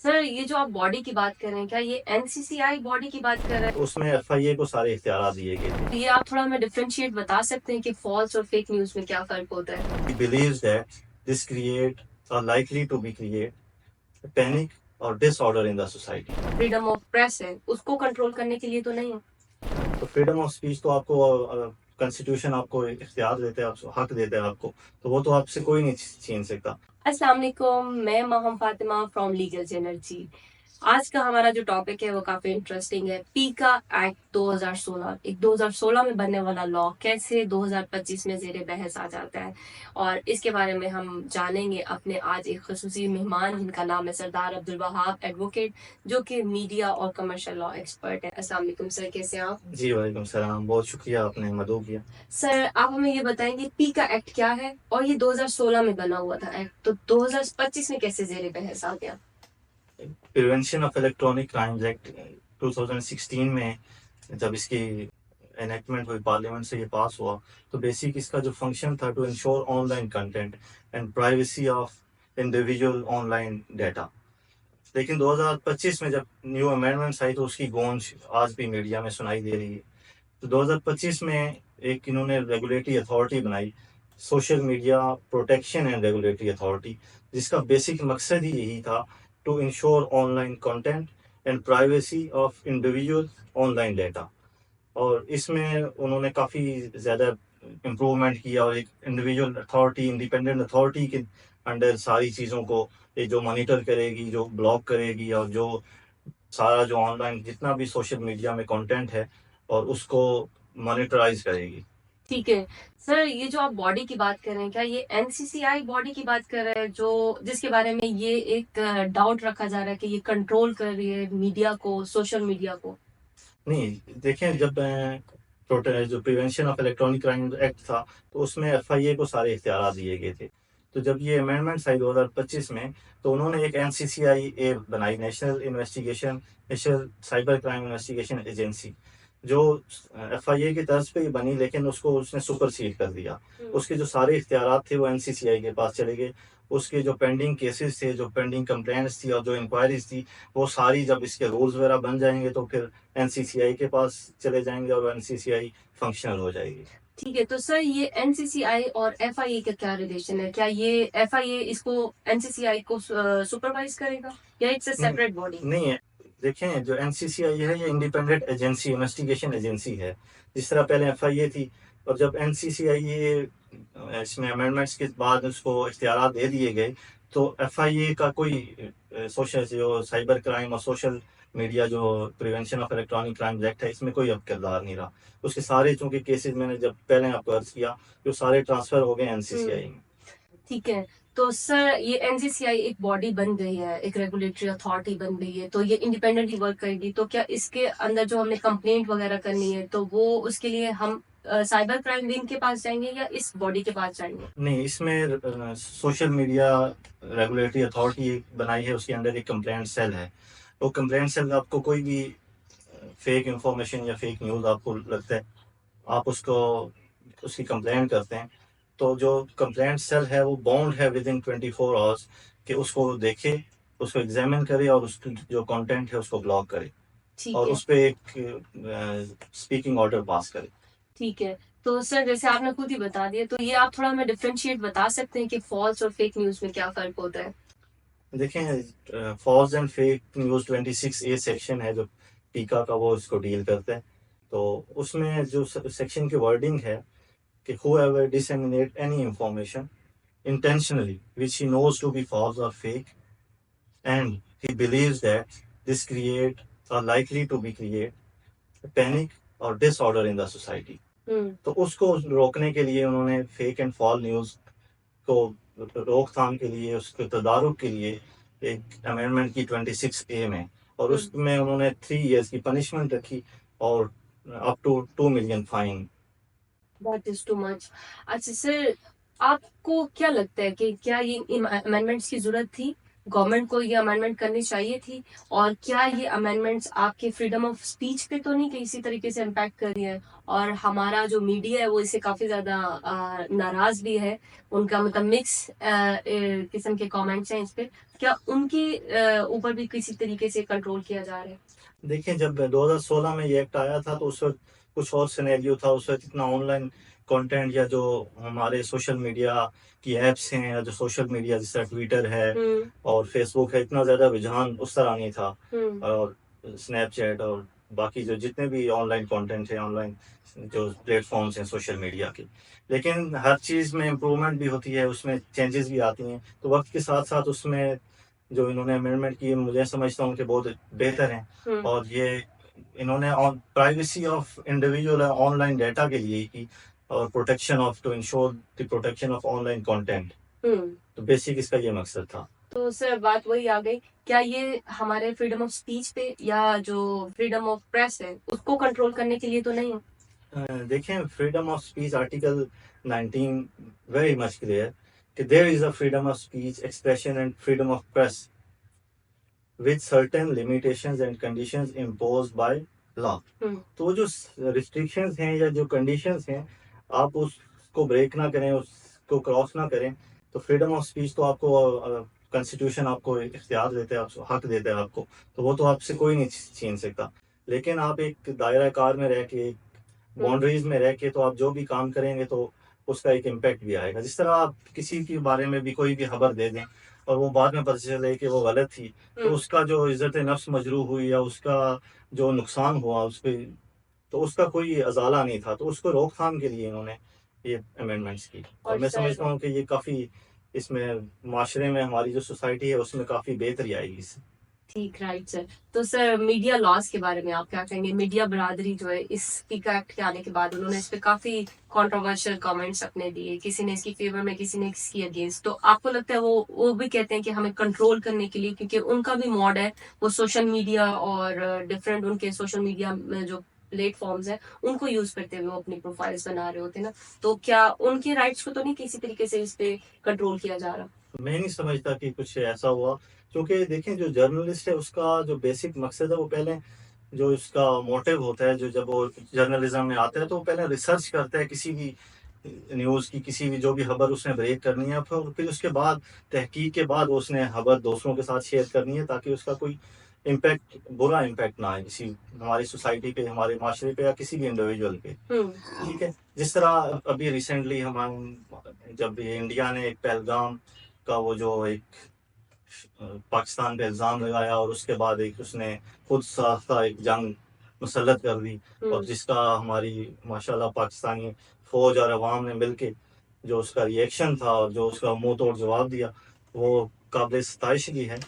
Sir ये जो आप बॉडी की बात कर रहे हैं, क्या ये एनसीसीआई बॉडी की बात कर रहे हैं? उसमें एफआईए को सारे इख्तियार दिए गए थे। ये आप थोड़ा हमें डिफरेंशिएट बता सकते हैं कि फॉल्स और फेक न्यूज में क्या फर्क होता है? He believes that this create or likely to be create panic or disorder in the society. Freedom of press है, उसको कंट्रोल करने के लिए तो नहीं है। तो फ्रीडम ऑफ स्पीच तो आपको कॉन्स्टिट्यूशन आपको इख्तियार देता है, आपको हक देता है आपको, तो वो तो आपसे कोई नहीं छीन सकता। अस्सलाम वालेकुम, मैं माहम फातिमा फ्रॉम लीगल जेनर्जी। आज का हमारा जो टॉपिक है वो काफी इंटरेस्टिंग है। पीका एक्ट 2016, एक 2016 में बनने वाला लॉ कैसे 2025 में जेर बहस आ जाता है, और इसके बारे में हम जानेंगे अपने आज एक खसूसी मेहमान जिनका नाम है सरदार अब्दुल वहाब एडवोकेट, जो कि मीडिया और कमर्शियल लॉ एक्सपर्ट है। अस्सलाम वालेकुम सर, कैसे हैं आप? जी वालेकुम सलाम, बहुत शुक्रिया, आपने मदऊ किया। सर आप हमें ये बताएंगे पीका एक्ट क्या है, और ये 2016 में बना हुआ था एक्ट, तो 2025 में कैसे जेर बहस आ गया? Prevention of electronic crimes act 2016 में जब इसकी एनेक्टमेंट हुई, पार्लियामेंट से ये पास हुआ, तो बेसिक इसका जो फंक्शन था to ensure online content and privacy of individual online data. लेकिन 2025 में जब न्यू अमेंडमेंट्स आई तो उसकी गूंज आज भी मीडिया में सुनाई दे रही है। तो 2025 में एक इन्होंने रेगुलेटरी अथॉरिटी बनाई, social media protection and regulatory authority, जिसका बेसिक मकसद ही यही था to ensure online content and privacy of individual online data. और इसमें उन्होंने काफ़ी ज़्यादा इम्प्रूवमेंट किया और एक इंडिविजुअल अथॉरिटी, इंडिपेंडेंट अथॉरिटी के अंडर सारी चीज़ों को ये जो मॉनिटर करेगी, जो ब्लॉक करेगी और जो सारा जो ऑनलाइन जितना भी सोशल मीडिया में कंटेंट है और उसको मॉनिटराइज करेगी। ठीक है। सर ये जो आप बॉडी की बात कर रहे हैं, क्या ये एनसीसीआई बॉडी की बात कर रहे हैं, जो जिसके बारे में ये एक डाउट रखा जा रहा है कि ये कंट्रोल कर रही है मीडिया को, सोशल मीडिया को? नहीं, देखें, जब जो prevention of electronic crime act था तो उसमें एफआईए को सारे इख्तियार दिए गए थे। तो जब ये अमेंडमेंट्स आई 2025 में, तो उन्होंने एक एनसीसीआई ए बनाई, national cyber crime investigation agency, जो एफआईए की तर्ज पे ही बनी, लेकिन उसको उसने सुपरसीड कर दिया। उसके जो सारे इख्तियार थे वो एनसीसीआई के पास चले गए। उसके जो पेंडिंग केसेस थे, जो पेंडिंग कंप्लेंट्स थी और जो इंक्वायरीज थी, वो सारी जब इसके रूल्स वगैरह बन जाएंगे तो फिर एनसीसीआई के पास चले जाएंगे और एनसीसीआई फंक्शनल हो जाएगी। ठीक है, तो सर ये एनसीसीआई और एफआईए का क्या रिलेशन है? क्या ये एफआईए इसको एनसीसीआई को सुपरवाइज करेगा, या इट्स अ नहीं, सेपरेट बॉडी? नहीं है। देखें, जो एनसीसीआई है ये इंडिपेंडेंट एजेंसी, इन्वेस्टिगेशन एजेंसी है, जिस तरह पहले एफआईए थी। और जब एनसीसीआई ये इसमें अमेंडमेंट्स के बाद उसको इख्तियार दे दिए गए, तो एफआईए का कोई सोशल जो साइबर क्राइम और सोशल मीडिया जो prevention of electronic crimes act है, इसमें कोई अब किरदार नहीं रहा। उसके सारे चूंकि केसेस मैंने जब पहले आपको अर्ज किया, जो सारे ट्रांसफर हो गए एनसीसीआई में। ठीक है। तो सर ये एनसीसीआई एक बॉडी बन गई है, एक रेगुलेटरी अथॉरिटी बन गई है, तो ये इंडिपेंडेंटली वर्क करेगी, तो क्या इसके अंदर जो हमें कंप्लेंट वगैरह करनी है तो वो उसके लिए हम साइबर क्राइम विंग के पास जाएंगे या इस बॉडी के पास जाएंगे? नहीं, इसमें सोशल मीडिया रेगुलेटरी अथॉरिटी बनाई है, उसके अंडर एक कंप्लेंट सेल है। वो कंप्लेंट सेल आपको कोई भी फेक इंफॉर्मेशन या फेक न्यूज़ आपको लगता है, आप उसको उसकी कंप्लेंट करते हैं, तो जो कंप्लेंट सेल है वो बाउंड है विद इन 24 आवर्स कि उसको देखे, उसको एग्जामिन करे और उसकी जो कंटेंट है उसको ब्लॉक करे ठीक और है। उस पर एक स्पीकिंग ऑर्डर पास करे। ठीक है। तो सर जैसे आपने खुद ही बता दिया, तो ये आप थोड़ा हमें डिफरेंशिएट बता सकते हैं कि फॉल्स और फेक न्यूज में क्या फर्क होता है? देखें, false and fake news 26A section है जो टीका का, वो इसको डील करता है। तो उसमें जो सेक्शन की वर्डिंग है कि whoever disseminate any information intentionally which he knows to be false or fake and he believes that this create or likely to be create panic or disorder in the society। तो उसको रोकने के लिए उन्होंने fake and fall news को रोकथाम के लिए, उसके तदारुक के लिए एक अमेंडमेंट की 26A में, और उसमें उन्होंने 3 years की पनिशमेंट रखी और up to 2 million fine. That is too much. अच्छा सर, आपको क्या लगता है कि क्या ये अमेंडमेंट्स की जरूरत थी? गवर्नमेंट को ये अमेंडमेंट करनी चाहिए थी? और क्या ये अमेंडमेंट्स आपके फ्रीडम ऑफ स्पीच पे तो नहीं किसी तरीके से इम्पैक्ट कर रही है? और हमारा जो मीडिया है वो इससे काफी ज्यादा नाराज भी है। उनका मतलब मिक्स किस्म के कमेंट्स हैं इस पे। क्या उनके ऊपर भी किसी तरीके से कंट्रोल किया जा रहा है? देखिए, जब 2016 में ये एक्ट आया था तो उस वक्त कुछ और सिनेरियो था। उस वक्त इतना ऑनलाइन कंटेंट या जो हमारे सोशल मीडिया की एप्स हैं या जो सोशल मीडिया जैसे ट्विटर है और फेसबुक है, इतना ज़्यादा रुझान उस तरह नहीं था। और स्नैपचैट और बाकी जो जितने भी ऑनलाइन कंटेंट है, ऑनलाइन जो प्लेटफॉर्म्स हैं सोशल मीडिया के, लेकिन हर चीज़ में इम्प्रूवमेंट भी होती है, उसमें चेंजेस भी आती हैं। तो वक्त के साथ साथ उसमें जो इन्होंने अमेंडमेंट की, मुझे समझता हूँ कि बहुत बेहतर हैं। और ये इन्होंने privacy of individual online data के लिए की और protection of to ensure the protection of online content. तो बेसिक इसका ये मकसद था। तो सर बात वही आ गई, क्या ये हमारे फ्रीडम ऑफ स्पीच पे या जो फ्रीडम ऑफ प्रेस है उसको कंट्रोल करने के लिए तो नहीं है? देखें, freedom of speech article 19 very much clear कि there is a freedom of speech, expression and freedom of press with certain limitations and conditions imposed by law. तो वो जो रिस्ट्रिक्शंस हैं या जो कंडीशंस हैं, आप उसको ब्रेक ना करें, उसको क्रॉस ना करें, तो फ्रीडम ऑफ स्पीच तो आपको कॉन्स्टिट्यूशन आपको इख्तियार देता है, आपको हक देता है आपको, तो वो तो आपसे कोई नहीं छीन सकता। लेकिन आप एक दायरा कार में रह के, बाउंड्रीज में रह के, तो आप जो भी काम करेंगे तो उसका एक इम्पैक्ट भी आएगा। जिस तरह आप किसी के बारे में भी कोई भी खबर दे दें और वो बाद में पता चले कि वो गलत थी, तो उसका जो इज्जत नफ्स मजरूह हुई या उसका जो नुकसान हुआ उस पर, तो उसका कोई अजाला नहीं था। तो उसको रोकथाम के लिए इन्होंने ये अमेंडमेंट्स की। और मैं समझता हूँ कि ये काफ़ी इसमें माशरे में हमारी जो सोसाइटी है उसमें काफ़ी बेहतरी आएगी इससे। ठीक, राइट सर। तो सर मीडिया लॉस के बारे में आप क्या कहेंगे? मीडिया बरादरी जो है इस पीका एक्ट के आने के बाद उन्होंने इस पे काफी कंट्रोवर्शियल कमेंट्स अपने दिए, किसी ने इसकी फेवर में, किसी ने इसकी अगेंस्ट। तो आपको लगता है वो भी कहते हैं कि हमें कंट्रोल करने के लिए, क्योंकि उनका भी मॉड है, वो सोशल मीडिया और डिफरेंट उनके सोशल मीडिया में जो प्लेटफॉर्म्स है उनको यूज करते हुए वो अपनी प्रोफाइल्स बना रहे होते हैं ना, तो क्या उनके राइट्स को तो नहीं किसी तरीके से इस पे कंट्रोल किया जा रहा? मैं नहीं समझता कि कुछ ऐसा हुआ, क्योंकि देखें, जो जर्नलिस्ट है उसका जो बेसिक मकसद है वो पहले, जो इसका मोटिव होता है, जो जब वो जर्नलिज्म में आता है तो वो पहले रिसर्च करता है किसी भी न्यूज़ की, किसी भी जो भी खबर उसने ब्रेक करनी है, फिर उसके बाद तहकीक के बाद उसने खबर दूसरों के साथ शेयर करनी है, ताकि उसका कोई इम्पैक्ट, बुरा इम्पैक्ट ना आए किसी हमारी सोसाइटी पे, हमारे माशरे पे या किसी भी इंडिविजुअल पे। ठीक है। जिस तरह अभी रिसेंटली हम, जब ये इंडिया ने एक पहलगाम का वो जो एक पाकिस्तान पे इल्ज़ाम लगाया और उसके बाद एक उसने खुद साख्ता एक जंग मुसल्लत कर दी, और जिसका हमारी माशाल्लाह पाकिस्तानी फ़ौज और अवाम ने मिलके जो उसका रिएक्शन था और जो उसका मुंह तोड़ जवाब दिया, वो काबिल सताइश भी है।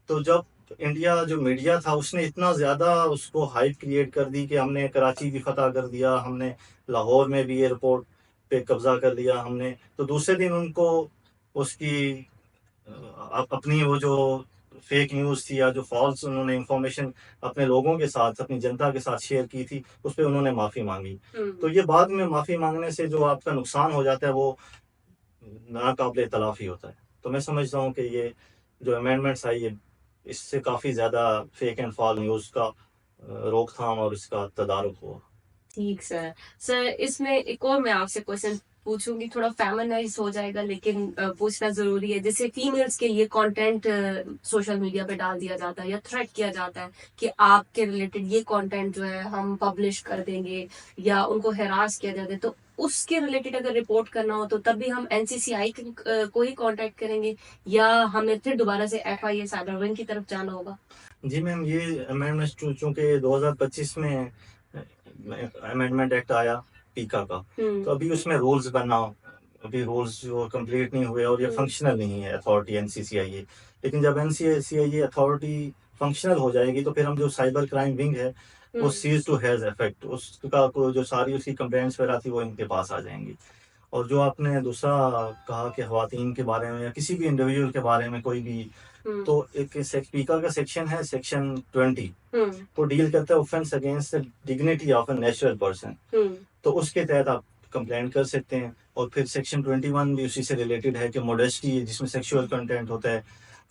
तो जब इंडिया जो मीडिया था उसने इतना ज़्यादा उसको हाइप क्रिएट कर दी कि हमने कराची भी फतह कर दिया, हमने लाहौर में भी एयरपोर्ट पे कब्ज़ा कर लिया हमने, तो दूसरे दिन उनको उसकी अपनी वो जो फेक न्यूज़ थी या जो फॉल्स उन्होंने इंफॉर्मेशन अपने लोगों के साथ, अपनी जनता के साथ शेयर की थी, उस पर उन्होंने माफ़ी मांगी। तो ये बाद में माफ़ी मांगने से जो आपका नुकसान हो जाता है वो नाकाबिले तलाफ़ी होता है। तो मैं समझता हूँ कि ये जो अमेंडमेंट्स आई है, इससे काफ़ी ज़्यादा फेक एंड फॉल न्यूज़ का रोकथाम और इसका तदारुक हुआ। ठीक सर। सर इसमें एक और मैं आपसे क्वेश्चन पूछूंगी, थोड़ा फेमिनाइज हो जाएगा लेकिन पूछना जरूरी है। जैसे फीमेल्स के लिए कंटेंट सोशल मीडिया पे डाल दिया जाता है या थ्रेट किया जाता है कि आपके रिलेटेड ये कंटेंट जो है हम पब्लिश कर देंगे, या उनको हैरास किया जाता है, तो उसके रिलेटेड अगर रिपोर्ट करना हो तो तब भी हम एनसीसीआई को ही कांटेक्ट करेंगे, या हमें फिर दोबारा से FIA साइबर विंग की तरफ जाना होगा? जी मैम, ये अमेंडमेंट चूंकि 2025 में अमेंडमेंट एक्ट आया पीका का, तो अभी उसमें रूल्स बना, अभी रूल्स जो कंप्लीट नहीं हुए और ये फंक्शनल नहीं है अथॉरिटी एनसीसीआई। लेकिन जब एनसीसीआई अथॉरिटी फंक्शनल हो जाएगी तो फिर हम जो साइबर क्राइम विंग है वो सीज टू हैज इफेक्ट, उसका जो सारी उसकी कंप्लेंट्स वगैरह थी वो इनके पास आ जाएंगी। और जो आपने दूसरा कहा कि ख्वातीन के बारे में या किसी भी इंडिविजुअल के बारे में कोई भी, तो एक पीका का सेक्शन है, सेक्शन 20, वो डील करता है offence against the dignity of a natural person. तो उसके तहत आप कंप्लेंट कर सकते हैं। और फिर सेक्शन 21 भी उसी से रिलेटेड है कि मोडेस्टी, जिसमें सेक्सुअल कंटेंट होता है,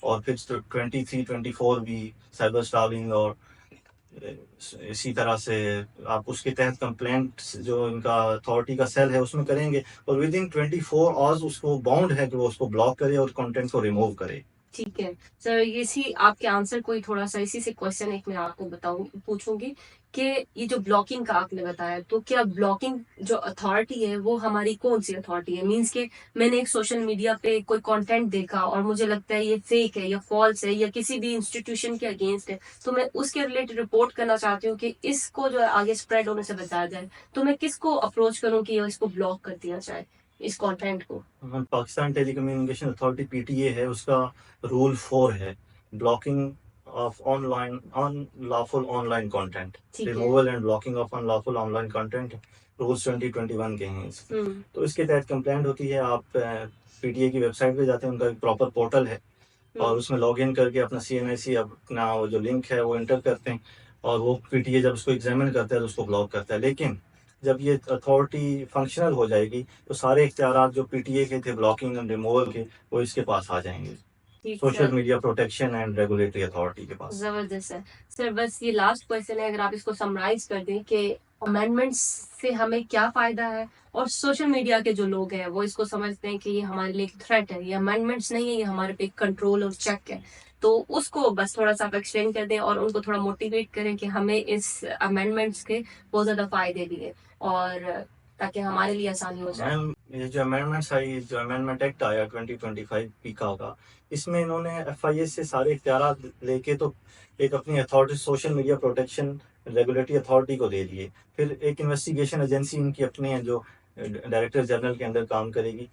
और फिर 23-24 भी साइबर स्टालिंग, और इसी तरह से आप उसके तहत कंप्लेंट जो इनका अथॉरिटी का सेल है उसमें करेंगे, और विद इन 24 आवर्स उसको बाउंड है कि वो उसको ब्लॉक करे और कंटेंट को रिमूव करे। ठीक है सर, इसी आपके आंसर को ही थोड़ा सा इसी से क्वेश्चन एक मैं आपको पूछूंगी कि ये जो ब्लॉकिंग का आपने बताया, तो क्या ब्लॉकिंग जो अथॉरिटी है वो हमारी कौन सी अथॉरिटी है? मींस के मैंने एक सोशल मीडिया पे कोई कंटेंट देखा और मुझे लगता है ये फेक है या फॉल्स है या किसी भी इंस्टीट्यूशन के अगेंस्ट है, तो मैं उसके रिलेटेड रिपोर्ट करना चाहती हूँ कि इसको जो है आगे स्प्रेड होने से बचाया जाए, तो मैं किसको अप्रोच करूँ कि इसको ब्लॉक कर दिया जाए, इस कंटेंट को? पाकिस्तान टेलीकम्युनिकेशन अथॉरिटी पीटीए है, उसका रूल 4 है, blocking of online unlawful online content, ठीक है। Removal and blocking of unlawful online content, rules 2021 के हैं इसके। तो इसके तहत कंप्लेंट होती है, आप पीटीए की वेबसाइट पे जाते हैं, उनका एक प्रॉपर पोर्टल है, और उसमें लॉग इन करके अपना CNIC अपना वो जो लिंक है वो एंटर करते हैं, और वो पीटीए जब उसको एग्जामिन करता है तो उसको ब्लॉक करता है। लेकिन जब ये अथॉरिटी फंक्शनल हो जाएगी तो सारे इख्तियारात जो पीटीए के थे ब्लॉकिंग एंड रिमूवल के, वो इसके पास आ जाएंगे, ठीक social sir, media protection and regulatory authority के पास। जबरदस्त है सर। बस ये लास्ट क्वेश्चन है, अगर आप इसको समराइज कर दें कि अमेंडमेंट्स से हमें क्या फायदा है, और सोशल मीडिया के जो लोग हैं वो इसको समझते हैं कि ये हमारे लिए एक थ्रेट है, ये अमेंडमेंट्स नहीं है, ये हमारे पे कंट्रोल और चेक है, तो उसको बस थोड़ा सा आप एक्सप्लेन कर दें और उनको थोड़ा मोटिवेट करें कि हमें इस अमेंडमेंट्स के बहुत ज्यादा फायदे भी है, और ताकि हमारे लिए आसानी हो जाए। मैम, ये जो अमेंडमेंट्स आई, जो अमेंडमेंट एक्ट आया 2025 पीका का, इसमें इन्होंने FIA से सारे इख्तियारात लेके तो एक अपनी authority social media protection regulatory authority को दे दिए। फिर एक इन्वेस्टिगेशन एजेंसी इनकी अपनी है जो डायरेक्टर जनरल के अंदर काम करेगी,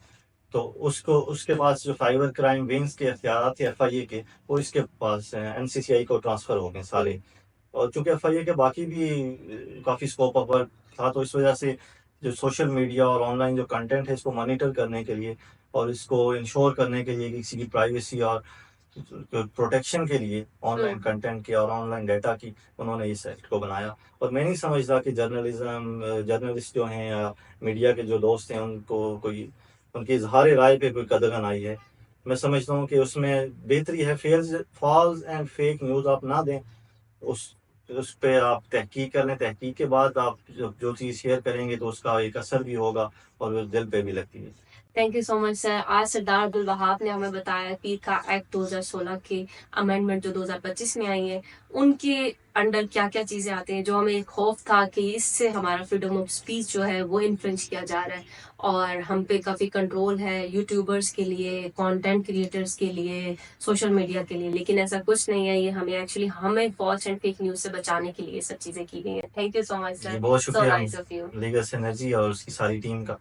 तो उसको उसके पास जो साइबर क्राइम विंग्स के इख्तियारात थे FIA के, वो इसके पास NCCI को ट्रांसफ़र हो गए सारे। और चूंकि FIA के बाकी भी काफ़ी स्कोप ऑफ वर्क था, तो इस वजह से जो सोशल मीडिया और ऑनलाइन जो कंटेंट है इसको मॉनिटर करने के लिए और इसको इंश्योर करने के लिए कि किसी की प्राइवेसी और प्रोटेक्शन के लिए ऑनलाइन कंटेंट की और ऑनलाइन डाटा की, उन्होंने इस एक्ट को बनाया। और मैं नहीं समझता कि जर्नलिस्ट जो हैं या मीडिया के जो दोस्त हैं उनको कोई उनकी इजहार राय पे कोई कदरन आई है। मैं समझता हूँ कि उसमें बेहतरी है, फॉल्स एंड फेक न्यूज़ आप ना दें, उस पे आप तहकीक कर लें, तहकीक के बाद आप जो चीज़ शेयर करेंगे तो उसका एक असर भी होगा और वो दिल पे भी लगती है। Thank you so much sir. आज सरदार अब्दुल वहाब ने हमें बताया पीर का एक्ट 2016 की अमेंडमेंट जो 2025 में आई है, उनके अंडर क्या क्या चीजें आती हैं, जो हमें एक खौफ था कि इससे हमारा फ्रीडम ऑफ स्पीच जो है वो इन्फ्रिंज किया जा रहा है, और हम पे काफी कंट्रोल है यूट्यूबर्स के लिए, कंटेंट क्रिएटर्स के लिए, सोशल मीडिया के लिए, लेकिन ऐसा कुछ नहीं है। ये हमें एक्चुअली हमें फॉल्स एंड फेक न्यूज से बचाने के लिए सब चीजें की गई हैं। थैंक यू सो मच जी, सर, बहुत सो शुक्रिया nice of you. Legal energy और उसकी सारी टीम का।